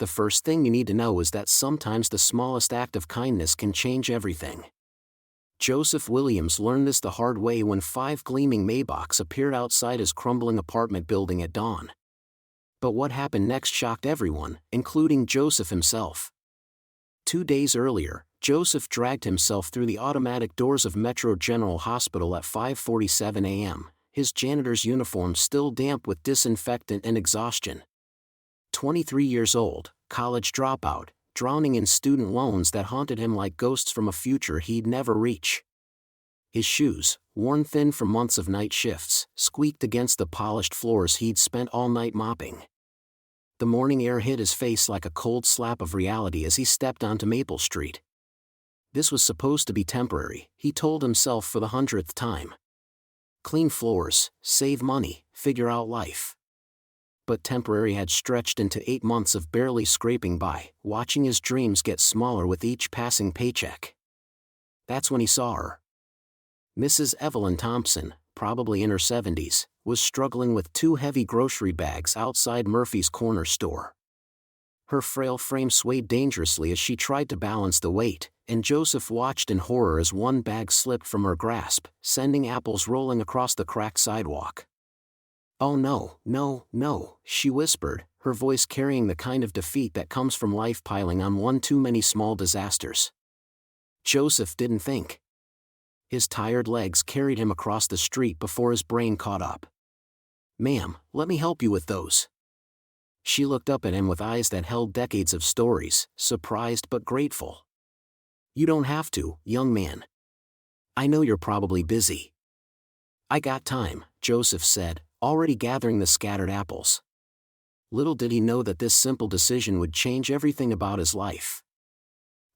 the first thing you need to know is that sometimes the smallest act of kindness can change everything. Joseph Williams learned this the hard way when 5 gleaming Maybachs appeared outside his crumbling apartment building at dawn. But what happened next shocked everyone, including Joseph himself. 2 days earlier, Joseph dragged himself through the automatic doors of Metro General Hospital at 5:47 a.m., his janitor's uniform still damp with disinfectant and exhaustion. 23 years old, college dropout, drowning in student loans that haunted him like ghosts from a future he'd never reach. His shoes, worn thin from months of night shifts, squeaked against the polished floors he'd spent all night mopping. The morning air hit his face like a cold slap of reality as he stepped onto Maple Street. This was supposed to be temporary, he told himself for the 100th time. Clean floors, save money, figure out life. But temporary had stretched into 8 months of barely scraping by, watching his dreams get smaller with each passing paycheck. That's when he saw her. Mrs. Evelyn Thompson, probably in her 70s, was struggling with 2 heavy grocery bags outside Murphy's Corner store. Her frail frame swayed dangerously as she tried to balance the weight, and Joseph watched in horror as one bag slipped from her grasp, sending apples rolling across the cracked sidewalk. "Oh no, no, no," she whispered, her voice carrying the kind of defeat that comes from life piling on one too many small disasters. Joseph didn't think. His tired legs carried him across the street before his brain caught up. "Ma'am, let me help you with those." She looked up at him with eyes that held decades of stories, surprised but grateful. "You don't have to, young man. I know you're probably busy." "I got time," Joseph said, already gathering the scattered apples. Little did he know that this simple decision would change everything about his life.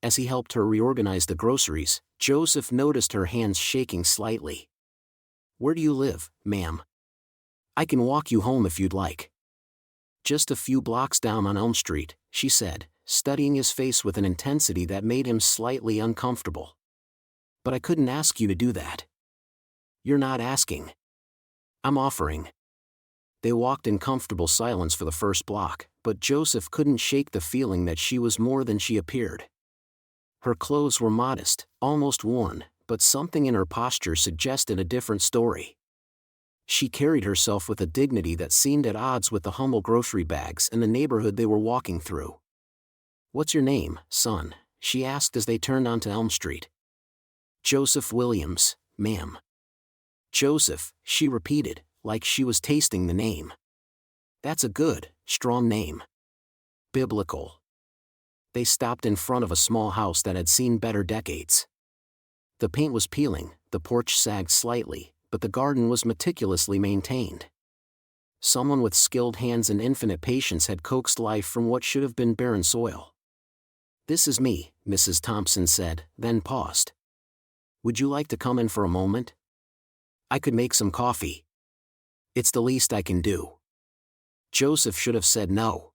As he helped her reorganize the groceries, Joseph noticed her hands shaking slightly. "Where do you live, ma'am? I can walk you home if you'd like." "Just a few blocks down on Elm Street," she said, studying his face with an intensity that made him slightly uncomfortable. "But I couldn't ask you to do that." "You're not asking. I'm offering." They walked in comfortable silence for the first block, but Joseph couldn't shake the feeling that she was more than she appeared. Her clothes were modest, almost worn, but something in her posture suggested a different story. She carried herself with a dignity that seemed at odds with the humble grocery bags and the neighborhood they were walking through. "What's your name, son?" she asked as they turned onto Elm Street. "Joseph Williams, ma'am." "Joseph," she repeated, like she was tasting the name. "That's a good, strong name. Biblical." They stopped in front of a small house that had seen better decades. The paint was peeling, the porch sagged slightly, but the garden was meticulously maintained. Someone with skilled hands and infinite patience had coaxed life from what should have been barren soil. "This is me," Mrs. Thompson said, then paused. "Would you like to come in for a moment? I could make some coffee. It's the least I can do." Joseph should have said no.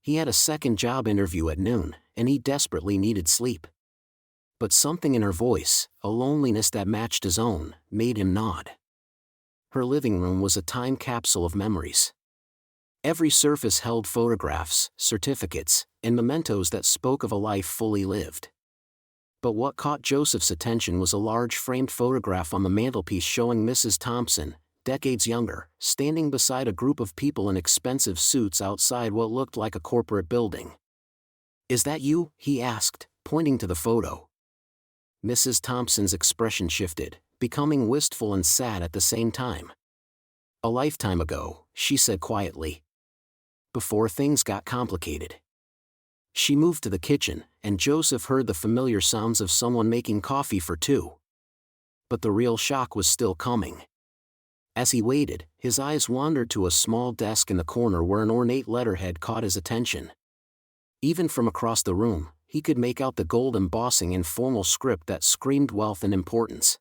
He had a second job interview at noon, and he desperately needed sleep. But something in her voice, a loneliness that matched his own, made him nod. Her living room was a time capsule of memories. Every surface held photographs, certificates, and mementos that spoke of a life fully lived. But what caught Joseph's attention was a large framed photograph on the mantelpiece showing Mrs. Thompson, decades younger, standing beside a group of people in expensive suits outside what looked like a corporate building. "Is that you?" he asked, pointing to the photo. Mrs. Thompson's expression shifted, becoming wistful and sad at the same time. "A lifetime ago," she said quietly. "Before things got complicated." She moved to the kitchen, and Joseph heard the familiar sounds of someone making coffee for two. But the real shock was still coming. As he waited, his eyes wandered to a small desk in the corner where an ornate letterhead caught his attention. Even from across the room, he could make out the gold embossing in formal script that screamed wealth and importance.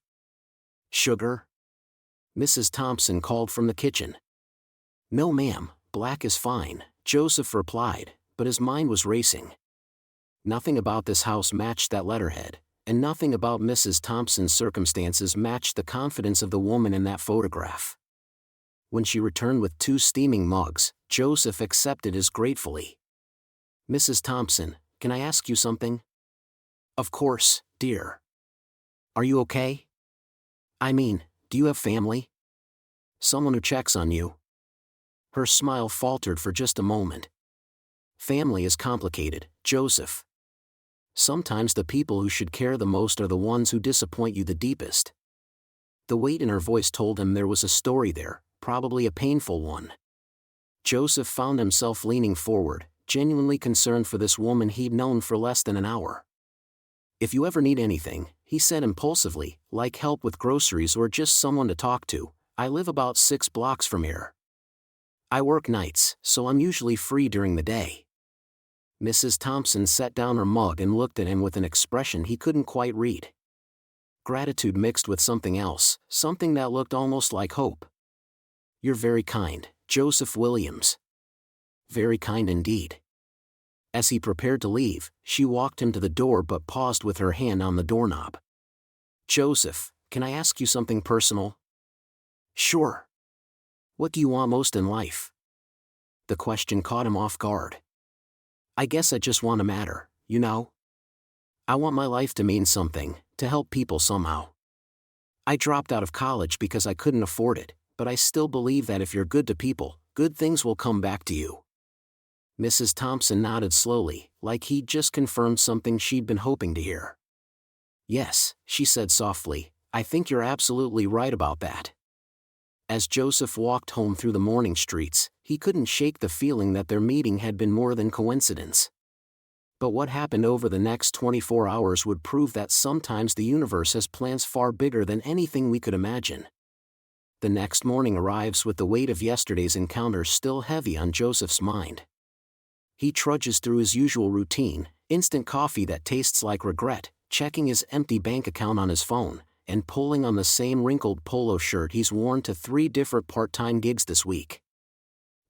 "Sugar?" Mrs. Thompson called from the kitchen. "No ma'am, black is fine," Joseph replied, but his mind was racing. Nothing about this house matched that letterhead, and nothing about Mrs. Thompson's circumstances matched the confidence of the woman in that photograph. When she returned with 2 steaming mugs, Joseph accepted his gratefully. Mrs. Thompson, can I ask you something? Of course, dear. Are you okay? I mean, do you have family? Someone who checks on you? Her smile faltered for just a moment. Family is complicated, Joseph. Sometimes the people who should care the most are the ones who disappoint you the deepest. The weight in her voice told him there was a story there, probably a painful one. Joseph found himself leaning forward, genuinely concerned for this woman he'd known for less than an hour. If you ever need anything, he said impulsively, like help with groceries or just someone to talk to, I live about 6 blocks from here. I work nights, so I'm usually free during the day. Mrs. Thompson set down her mug and looked at him with an expression he couldn't quite read. Gratitude mixed with something else, something that looked almost like hope. You're very kind, Joseph Williams. Very kind indeed. As he prepared to leave, she walked him to the door but paused with her hand on the doorknob. Joseph, can I ask you something personal? Sure. What do you want most in life? The question caught him off guard. I guess I just want to matter, you know? I want my life to mean something, to help people somehow. I dropped out of college because I couldn't afford it, but I still believe that if you're good to people, good things will come back to you. Mrs. Thompson nodded slowly, like he'd just confirmed something she'd been hoping to hear. Yes, she said softly, I think you're absolutely right about that. As Joseph walked home through the morning streets, he couldn't shake the feeling that their meeting had been more than coincidence. But what happened over the next 24 hours would prove that sometimes the universe has plans far bigger than anything we could imagine. The next morning arrives with the weight of yesterday's encounter still heavy on Joseph's mind. He trudges through his usual routine, instant coffee that tastes like regret, checking his empty bank account on his phone, and pulling on the same wrinkled polo shirt he's worn to 3 different part-time gigs this week.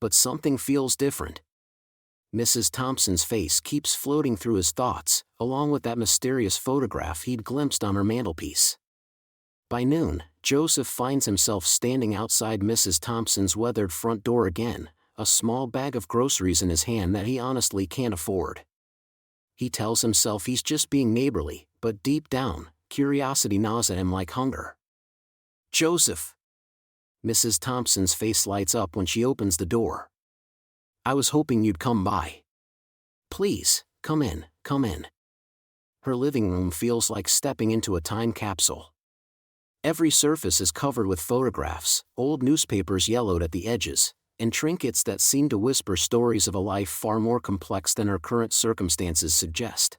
But something feels different. Mrs. Thompson's face keeps floating through his thoughts, along with that mysterious photograph he'd glimpsed on her mantelpiece. By noon, Joseph finds himself standing outside Mrs. Thompson's weathered front door again, a small bag of groceries in his hand that he honestly can't afford. He tells himself he's just being neighborly, but deep down, curiosity gnaws at him like hunger. Joseph! Mrs. Thompson's face lights up when she opens the door. I was hoping you'd come by. Please, come in, come in. Her living room feels like stepping into a time capsule. Every surface is covered with photographs, old newspapers yellowed at the edges, and trinkets that seem to whisper stories of a life far more complex than her current circumstances suggest.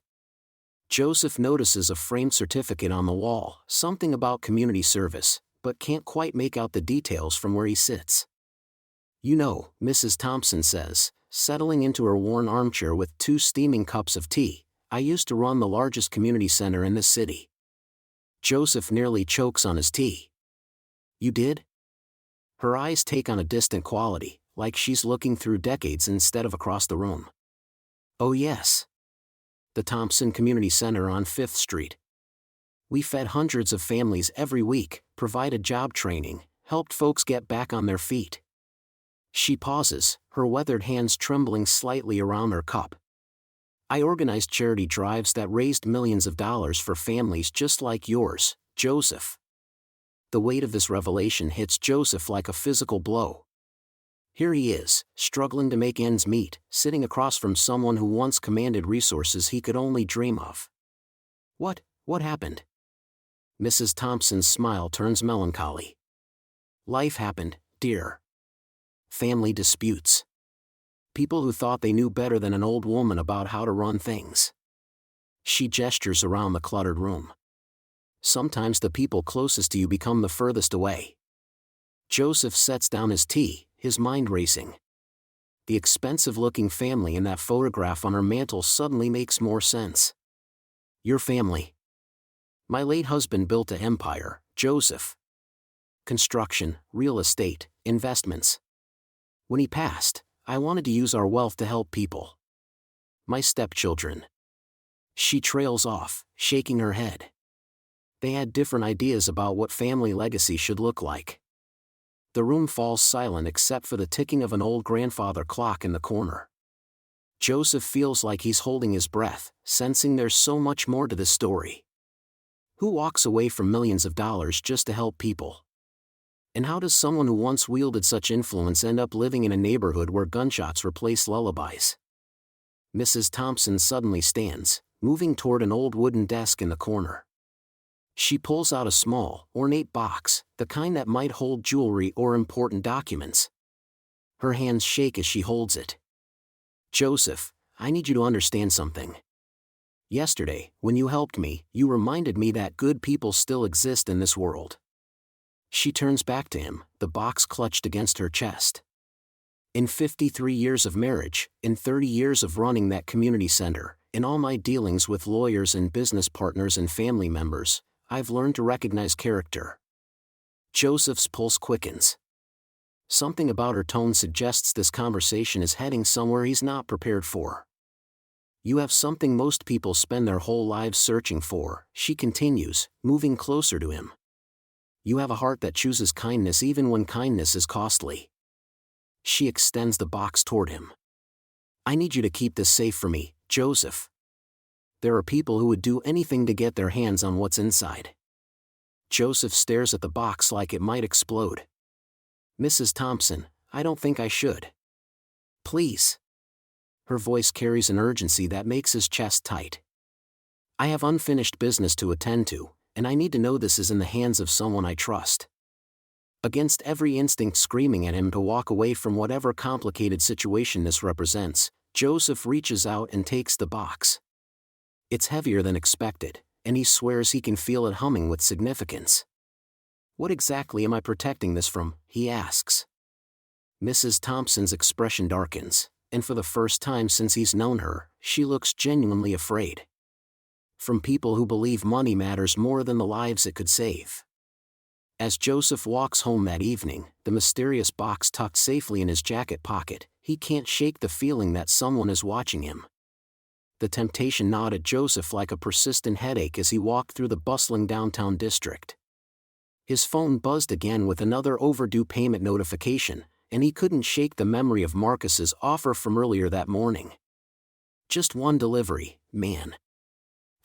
Joseph notices a framed certificate on the wall, something about community service, but can't quite make out the details from where he sits. You know, Mrs. Thompson says, settling into her worn armchair with 2 steaming cups of tea, I used to run the largest community center in this city. Joseph nearly chokes on his tea. You did? Her eyes take on a distant quality, like she's looking through decades instead of across the room. Oh yes. The Thompson Community Center on 5th Street. We fed hundreds of families every week, provided job training, helped folks get back on their feet. She pauses, her weathered hands trembling slightly around her cup. I organized charity drives that raised millions of dollars for families just like yours, Joseph. The weight of this revelation hits Joseph like a physical blow. Here he is, struggling to make ends meet, sitting across from someone who once commanded resources he could only dream of. What happened? Mrs. Thompson's smile turns melancholy. Life happened, dear. Family disputes. People who thought they knew better than an old woman about how to run things. She gestures around the cluttered room. Sometimes the people closest to you become the furthest away. Joseph sets down his tea, his mind racing. The expensive-looking family in that photograph on her mantel suddenly makes more sense. Your family. My late husband built an empire, Joseph. Construction, real estate, investments. When he passed, I wanted to use our wealth to help people. My stepchildren. She trails off, shaking her head. They had different ideas about what family legacy should look like. The room falls silent except for the ticking of an old grandfather clock in the corner. Joseph feels like he's holding his breath, sensing there's so much more to this story. Who walks away from millions of dollars just to help people? And how does someone who once wielded such influence end up living in a neighborhood where gunshots replace lullabies? Mrs. Thompson suddenly stands, moving toward an old wooden desk in the corner. She pulls out a small, ornate box, the kind that might hold jewelry or important documents. Her hands shake as she holds it. Joseph, I need you to understand something. Yesterday, when you helped me, you reminded me that good people still exist in this world. She turns back to him, the box clutched against her chest. In 53 years of marriage, in 30 years of running that community center, in all my dealings with lawyers and business partners and family members, I've learned to recognize character. Joseph's pulse quickens. Something about her tone suggests this conversation is heading somewhere he's not prepared for. You have something most people spend their whole lives searching for, she continues, moving closer to him. You have a heart that chooses kindness even when kindness is costly. She extends the box toward him. I need you to keep this safe for me, Joseph. There are people who would do anything to get their hands on what's inside. Joseph stares at the box like it might explode. Mrs. Thompson, I don't think I should. Please. Her voice carries an urgency that makes his chest tight. I have unfinished business to attend to, and I need to know this is in the hands of someone I trust. Against every instinct screaming at him to walk away from whatever complicated situation this represents, Joseph reaches out and takes the box. It's heavier than expected, and he swears he can feel it humming with significance. What exactly am I protecting this from? He asks. Mrs. Thompson's expression darkens, and for the first time since he's known her, she looks genuinely afraid. From people who believe money matters more than the lives it could save. As Joseph walks home that evening, the mysterious box tucked safely in his jacket pocket, he can't shake the feeling that someone is watching him. The temptation gnawed at Joseph like a persistent headache as he walked through the bustling downtown district. His phone buzzed again with another overdue payment notification, and he couldn't shake the memory of Marcus's offer from earlier that morning. Just one delivery, man.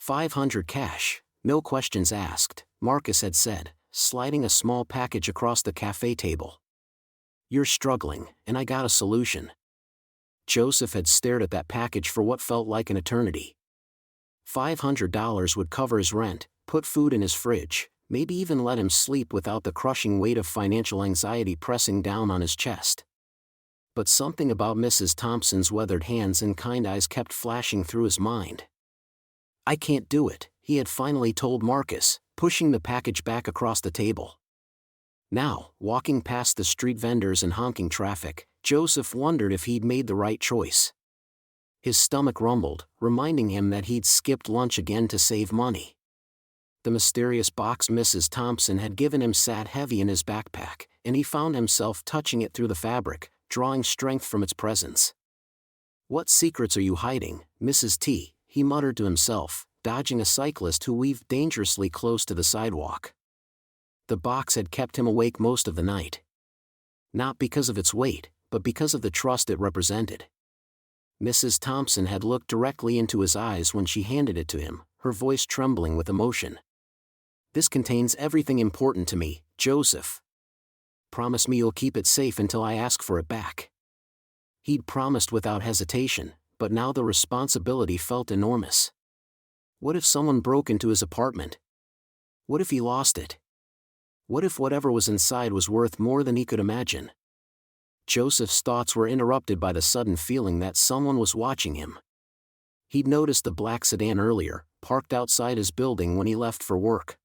$500 cash, no questions asked, Marcus had said, sliding a small package across the cafe table. You're struggling, and I got a solution. Joseph had stared at that package for what felt like an eternity. $500 would cover his rent, put food in his fridge, maybe even let him sleep without the crushing weight of financial anxiety pressing down on his chest. But something about Mrs. Thompson's weathered hands and kind eyes kept flashing through his mind. I can't do it, he had finally told Marcus, pushing the package back across the table. Now, walking past the street vendors and honking traffic, Joseph wondered if he'd made the right choice. His stomach rumbled, reminding him that he'd skipped lunch again to save money. The mysterious box Mrs. Thompson had given him sat heavy in his backpack, and he found himself touching it through the fabric, drawing strength from its presence. What secrets are you hiding, Mrs. T? He muttered to himself, dodging a cyclist who weaved dangerously close to the sidewalk. The box had kept him awake most of the night. Not because of its weight, but because of the trust it represented. Mrs. Thompson had looked directly into his eyes when she handed it to him, her voice trembling with emotion. This contains everything important to me, Joseph. Promise me you'll keep it safe until I ask for it back. He'd promised without hesitation, but now the responsibility felt enormous. What if someone broke into his apartment? What if he lost it? What if whatever was inside was worth more than he could imagine? Joseph's thoughts were interrupted by the sudden feeling that someone was watching him. He'd noticed the black sedan earlier, parked outside his building when he left for work.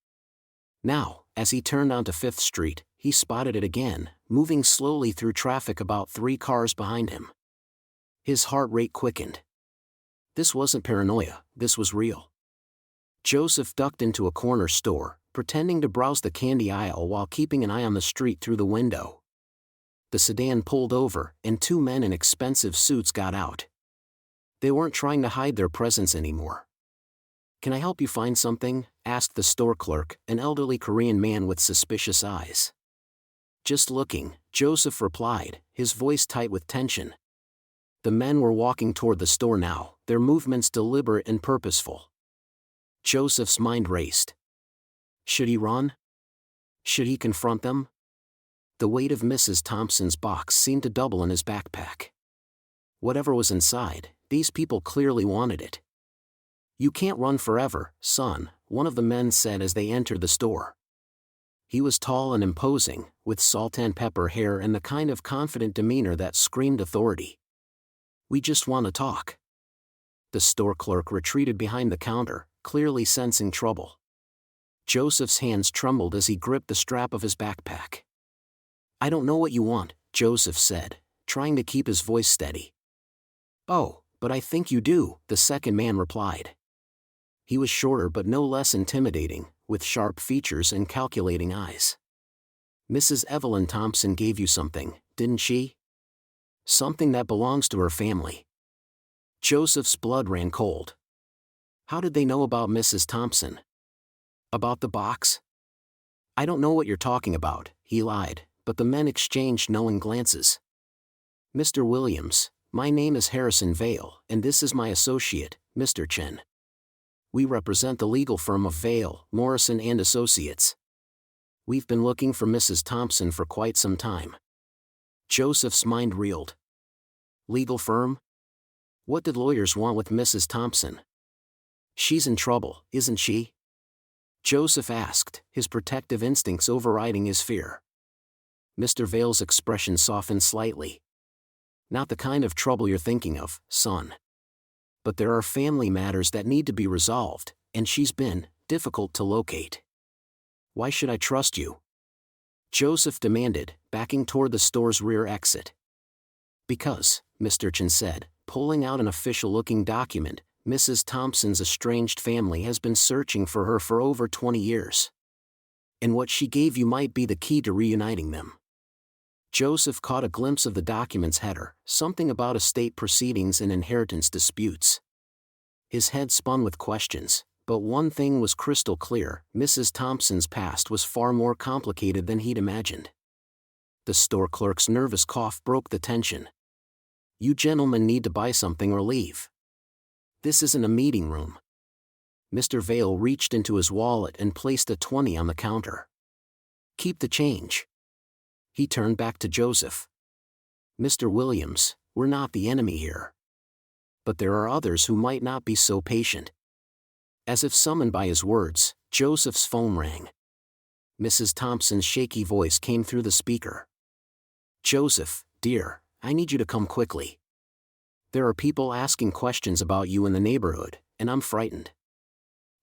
Now, as he turned onto 5th Street, he spotted it again, moving slowly through traffic about 3 cars behind him. His heart rate quickened. This wasn't paranoia, this was real. Joseph ducked into a corner store, pretending to browse the candy aisle while keeping an eye on the street through the window. The sedan pulled over, and 2 men in expensive suits got out. They weren't trying to hide their presence anymore. Can I help you find something? Asked the store clerk, an elderly Korean man with suspicious eyes. Just looking, Joseph replied, his voice tight with tension. The men were walking toward the store now, their movements deliberate and purposeful. Joseph's mind raced. Should he run? Should he confront them? The weight of Mrs. Thompson's box seemed to double in his backpack. Whatever was inside, these people clearly wanted it. You can't run forever, son, one of the men said as they entered the store. He was tall and imposing, with salt and pepper hair and the kind of confident demeanor that screamed authority. We just want to talk. The store clerk retreated behind the counter, clearly sensing trouble. Joseph's hands trembled as he gripped the strap of his backpack. I don't know what you want, Joseph said, trying to keep his voice steady. Oh, but I think you do, the second man replied. He was shorter but no less intimidating, with sharp features and calculating eyes. Mrs. Evelyn Thompson gave you something, didn't she? Something that belongs to her family. Joseph's blood ran cold. How did they know about Mrs. Thompson? About the box? I don't know what you're talking about, he lied, but the men exchanged knowing glances. Mr. Williams, my name is Harrison Vale, and this is my associate, Mr. Chen. We represent the legal firm of Vale, Morrison and Associates. We've been looking for Mrs. Thompson for quite some time. Joseph's mind reeled. Legal firm? What did lawyers want with Mrs. Thompson? She's in trouble, isn't she? Joseph asked, his protective instincts overriding his fear. Mr. Vale's expression softened slightly. Not the kind of trouble you're thinking of, son. But there are family matters that need to be resolved, and she's been difficult to locate. Why should I trust you? Joseph demanded, backing toward the store's rear exit. Because, Mr. Chen said, pulling out an official-looking document, Mrs. Thompson's estranged family has been searching for her for over 20 years. And what she gave you might be the key to reuniting them. Joseph caught a glimpse of the document's header, something about estate proceedings and inheritance disputes. His head spun with questions, but one thing was crystal clear: Mrs. Thompson's past was far more complicated than he'd imagined. The store clerk's nervous cough broke the tension. You gentlemen need to buy something or leave. This isn't a meeting room. Mr. Vale reached into his wallet and placed a 20 on the counter. Keep the change. He turned back to Joseph. Mr. Williams, we're not the enemy here. But there are others who might not be so patient. As if summoned by his words, Joseph's phone rang. Mrs. Thompson's shaky voice came through the speaker. Joseph, dear, I need you to come quickly. There are people asking questions about you in the neighborhood, and I'm frightened.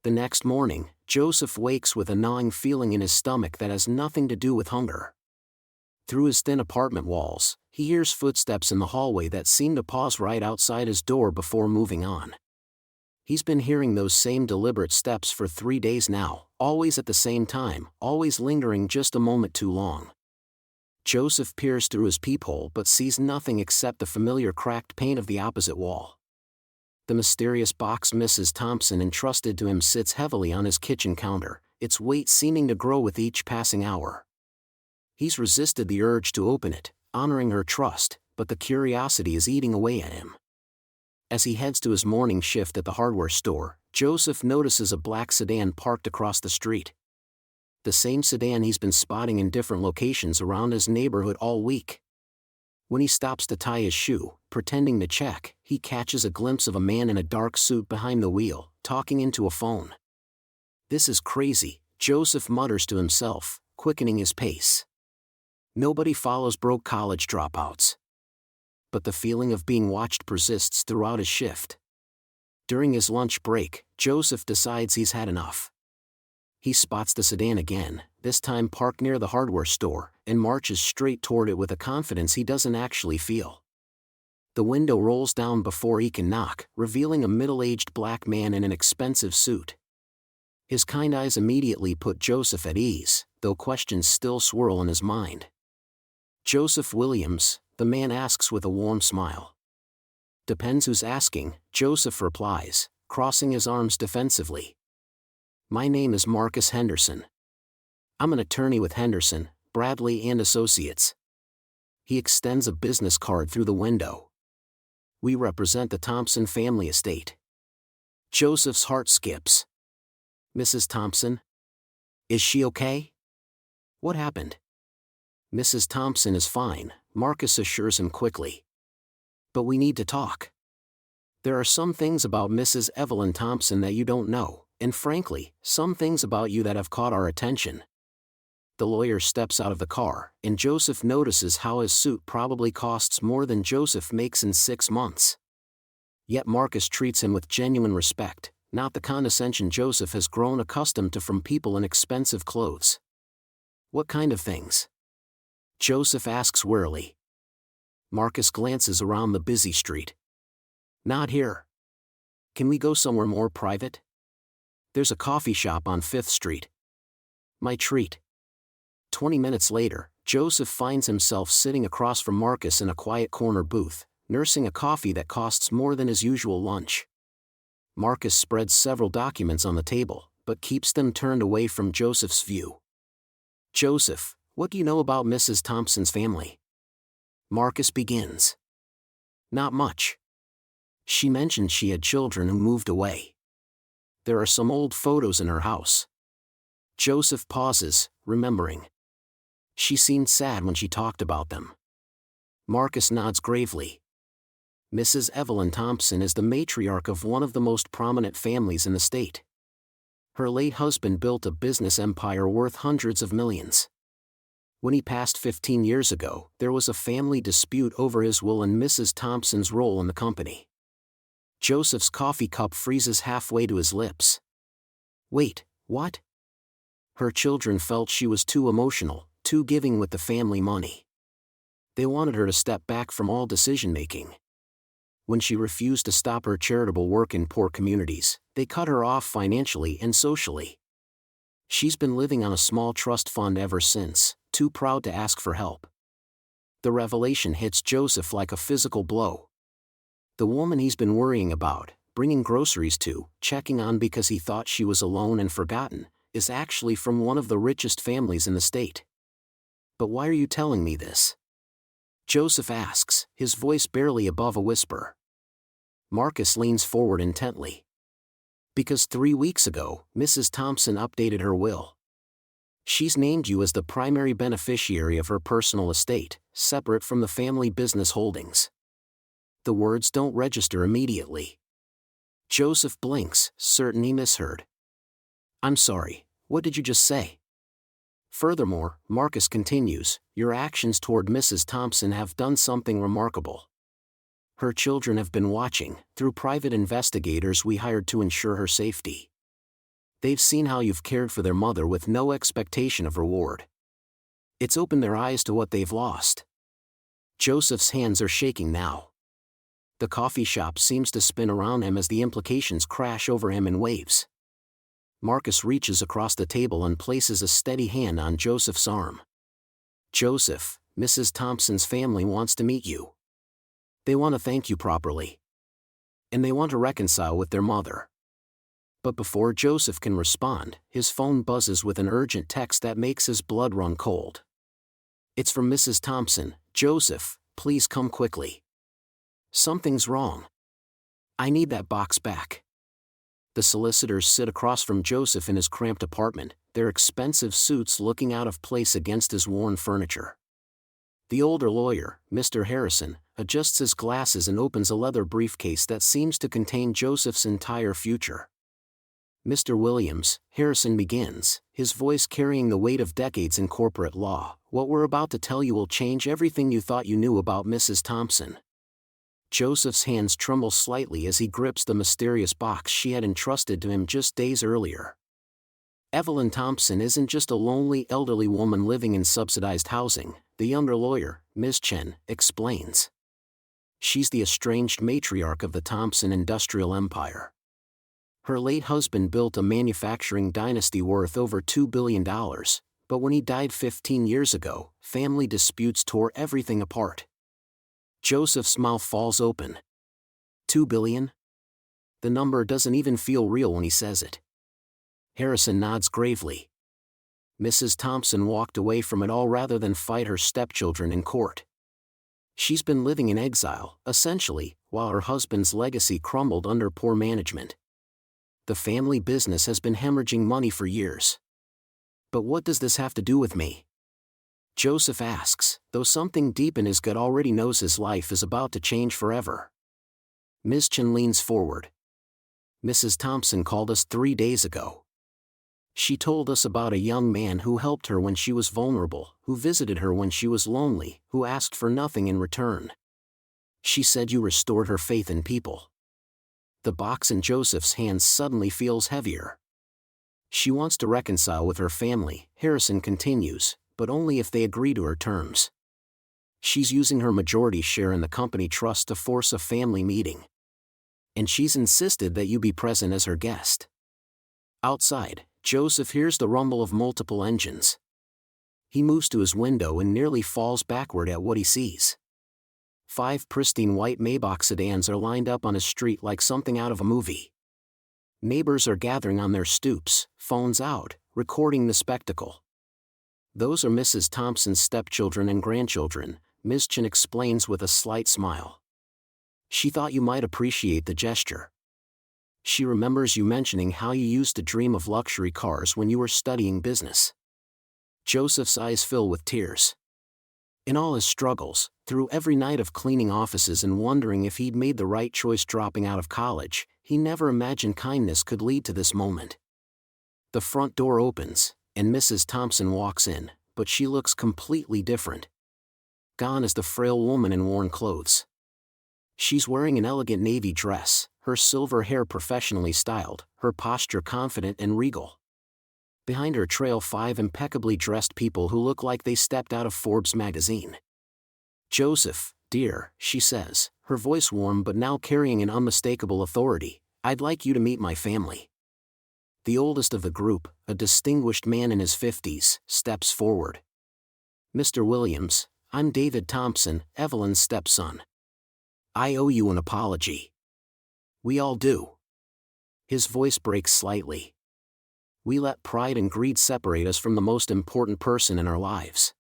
The next morning, Joseph wakes with a gnawing feeling in his stomach that has nothing to do with hunger. Through his thin apartment walls, he hears footsteps in the hallway that seem to pause right outside his door before moving on. He's been hearing those same deliberate steps for 3 days now, always at the same time, always lingering just a moment too long. Joseph peers through his peephole but sees nothing except the familiar cracked pane of the opposite wall. The mysterious box Mrs. Thompson entrusted to him sits heavily on his kitchen counter, its weight seeming to grow with each passing hour. He's resisted the urge to open it, honoring her trust, but the curiosity is eating away at him. As he heads to his morning shift at the hardware store, Joseph notices a black sedan parked across the street. The same sedan he's been spotting in different locations around his neighborhood all week. When he stops to tie his shoe, pretending to check, he catches a glimpse of a man in a dark suit behind the wheel, talking into a phone. This is crazy, Joseph mutters to himself, quickening his pace. Nobody follows broke college dropouts. But the feeling of being watched persists throughout his shift. During his lunch break, Joseph decides he's had enough. He spots the sedan again, this time parked near the hardware store, and marches straight toward it with a confidence he doesn't actually feel. The window rolls down before he can knock, revealing a middle-aged black man in an expensive suit. His kind eyes immediately put Joseph at ease, though questions still swirl in his mind. Joseph Williams, the man asks with a warm smile. Depends who's asking, Joseph replies, crossing his arms defensively. My name is Marcus Henderson. I'm an attorney with Henderson, Bradley and Associates. He extends a business card through the window. We represent the Thompson family estate. Joseph's heart skips. Mrs. Thompson? Is she okay? What happened? Mrs. Thompson is fine, Marcus assures him quickly. But we need to talk. There are some things about Mrs. Evelyn Thompson that you don't know, and frankly, some things about you that have caught our attention. The lawyer steps out of the car, and Joseph notices how his suit probably costs more than Joseph makes in 6 months. Yet Marcus treats him with genuine respect, not the condescension Joseph has grown accustomed to from people in expensive clothes. What kind of things? Joseph asks wearily. Marcus glances around the busy street. Not here. Can we go somewhere more private? There's a coffee shop on 5th Street. My treat. 20 minutes later, Joseph finds himself sitting across from Marcus in a quiet corner booth, nursing a coffee that costs more than his usual lunch. Marcus spreads several documents on the table, but keeps them turned away from Joseph's view. Joseph, what do you know about Mrs. Thompson's family? Marcus begins. Not much. She mentioned she had children who moved away. There are some old photos in her house. Joseph pauses, remembering. She seemed sad when she talked about them. Marcus nods gravely. Mrs. Evelyn Thompson is the matriarch of one of the most prominent families in the state. Her late husband built a business empire worth hundreds of millions. When he passed 15 years ago, there was a family dispute over his will and Mrs. Thompson's role in the company. Joseph's coffee cup freezes halfway to his lips. Wait, what? Her children felt she was too emotional, too giving with the family money. They wanted her to step back from all decision-making. When she refused to stop her charitable work in poor communities, they cut her off financially and socially. She's been living on a small trust fund ever since, too proud to ask for help. The revelation hits Joseph like a physical blow. The woman he's been worrying about, bringing groceries to, checking on because he thought she was alone and forgotten, is actually from one of the richest families in the state. But why are you telling me this? Joseph asks, his voice barely above a whisper. Marcus leans forward intently. Because 3 weeks ago, Mrs. Thompson updated her will. She's named you as the primary beneficiary of her personal estate, separate from the family business holdings. The words don't register immediately. Joseph blinks, certain he misheard. I'm sorry, what did you just say? Furthermore, Marcus continues, your actions toward Mrs. Thompson have done something remarkable. Her children have been watching, through private investigators we hired to ensure her safety. They've seen how you've cared for their mother with no expectation of reward. It's opened their eyes to what they've lost. Joseph's hands are shaking now. The coffee shop seems to spin around him as the implications crash over him in waves. Marcus reaches across the table and places a steady hand on Joseph's arm. Joseph, Mrs. Thompson's family wants to meet you. They want to thank you properly. And they want to reconcile with their mother. But before Joseph can respond, his phone buzzes with an urgent text that makes his blood run cold. It's from Mrs. Thompson. Joseph, please come quickly. Something's wrong. I need that box back. The solicitors sit across from Joseph in his cramped apartment, their expensive suits looking out of place against his worn furniture. The older lawyer, Mr. Harrison, adjusts his glasses and opens a leather briefcase that seems to contain Joseph's entire future. Mr. Williams, Harrison begins, his voice carrying the weight of decades in corporate law. What we're about to tell you will change everything you thought you knew about Mrs. Thompson. Joseph's hands tremble slightly as he grips the mysterious box she had entrusted to him just days earlier. Evelyn Thompson isn't just a lonely elderly woman living in subsidized housing, the younger lawyer, Ms. Chen, explains. She's the estranged matriarch of the Thompson industrial empire. Her late husband built a manufacturing dynasty worth over $2 billion, but when he died 15 years ago, family disputes tore everything apart. Joseph's mouth falls open. 2 billion? The number doesn't even feel real when he says it. Harrison nods gravely. Mrs. Thompson walked away from it all rather than fight her stepchildren in court. She's been living in exile, essentially, while her husband's legacy crumbled under poor management. The family business has been hemorrhaging money for years. But what does this have to do with me? Joseph asks, though something deep in his gut already knows his life is about to change forever. Ms. Chen leans forward. Mrs. Thompson called us 3 days ago. She told us about a young man who helped her when she was vulnerable, who visited her when she was lonely, who asked for nothing in return. She said you restored her faith in people. The box in Joseph's hands suddenly feels heavier. She wants to reconcile with her family, Harrison continues, but only if they agree to her terms. She's using her majority share in the company trust to force a family meeting. And she's insisted that you be present as her guest. Outside, Joseph hears the rumble of multiple engines. He moves to his window and nearly falls backward at what he sees. 5 pristine white Maybach sedans are lined up on a street like something out of a movie. Neighbors are gathering on their stoops, phones out, recording the spectacle. Those are Mrs. Thompson's stepchildren and grandchildren, Ms. Chen explains with a slight smile. She thought you might appreciate the gesture. She remembers you mentioning how you used to dream of luxury cars when you were studying business. Joseph's eyes fill with tears. In all his struggles, through every night of cleaning offices and wondering if he'd made the right choice dropping out of college, he never imagined kindness could lead to this moment. The front door opens, and Mrs. Thompson walks in, but she looks completely different. Gone is the frail woman in worn clothes. She's wearing an elegant navy dress, her silver hair professionally styled, her posture confident and regal. Behind her trail 5 impeccably dressed people who look like they stepped out of Forbes magazine. Joseph, dear, she says, her voice warm but now carrying an unmistakable authority, I'd like you to meet my family. The oldest of the group, a distinguished man in his 50s, steps forward. Mr. Williams, I'm David Thompson, Evelyn's stepson. I owe you an apology. We all do. His voice breaks slightly. We let pride and greed separate us from the most important person in our lives.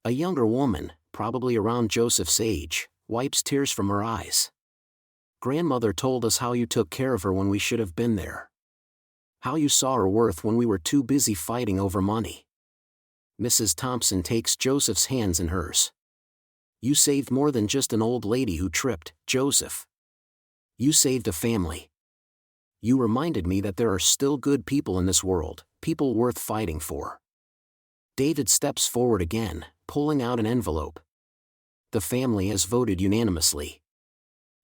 A younger woman, probably around Joseph's age, wipes tears from her eyes. Grandmother told us how you took care of her when we should have been there. How you saw her worth when we were too busy fighting over money. Mrs. Thompson takes Joseph's hands in hers. You saved more than just an old lady who tripped, Joseph. You saved a family. You reminded me that there are still good people in this world, people worth fighting for. David steps forward again, pulling out an envelope. The family has voted unanimously.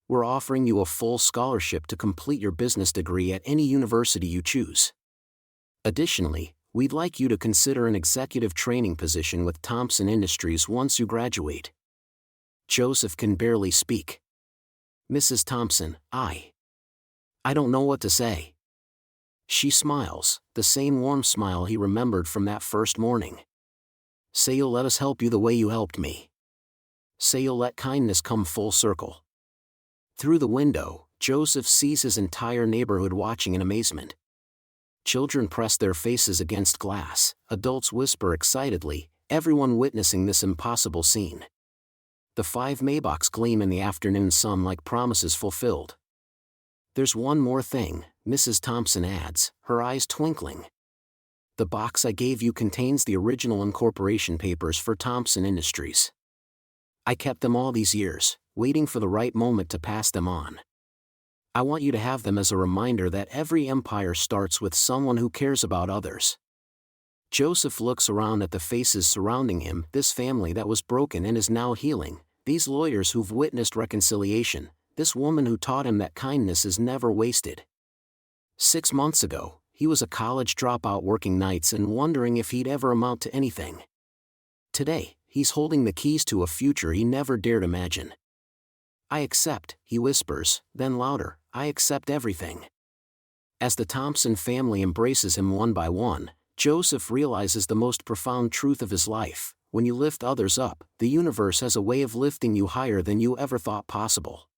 We're offering you a full scholarship to complete your business degree at any university you choose. Additionally, we'd like you to consider an executive training position with Thompson Industries once you graduate. Joseph can barely speak. Mrs. Thompson, I don't know what to say. She smiles, the same warm smile he remembered from that first morning. Say you'll let us help you the way you helped me. Say you'll let kindness come full circle. Through the window, Joseph sees his entire neighborhood watching in amazement. Children press their faces against glass, adults whisper excitedly, everyone witnessing this impossible scene. The 5 Maybachs gleam in the afternoon sun like promises fulfilled. There's one more thing, Mrs. Thompson adds, her eyes twinkling. The box I gave you contains the original incorporation papers for Thompson Industries. I kept them all these years, waiting for the right moment to pass them on. I want you to have them as a reminder that every empire starts with someone who cares about others. Joseph looks around at the faces surrounding him, this family that was broken and is now healing, these lawyers who've witnessed reconciliation, this woman who taught him that kindness is never wasted. 6 months ago, he was a college dropout working nights and wondering if he'd ever amount to anything. Today, he's holding the keys to a future he never dared imagine. I accept, he whispers, then louder, I accept everything. As the Thompson family embraces him one by one, Joseph realizes the most profound truth of his life: when you lift others up, the universe has a way of lifting you higher than you ever thought possible.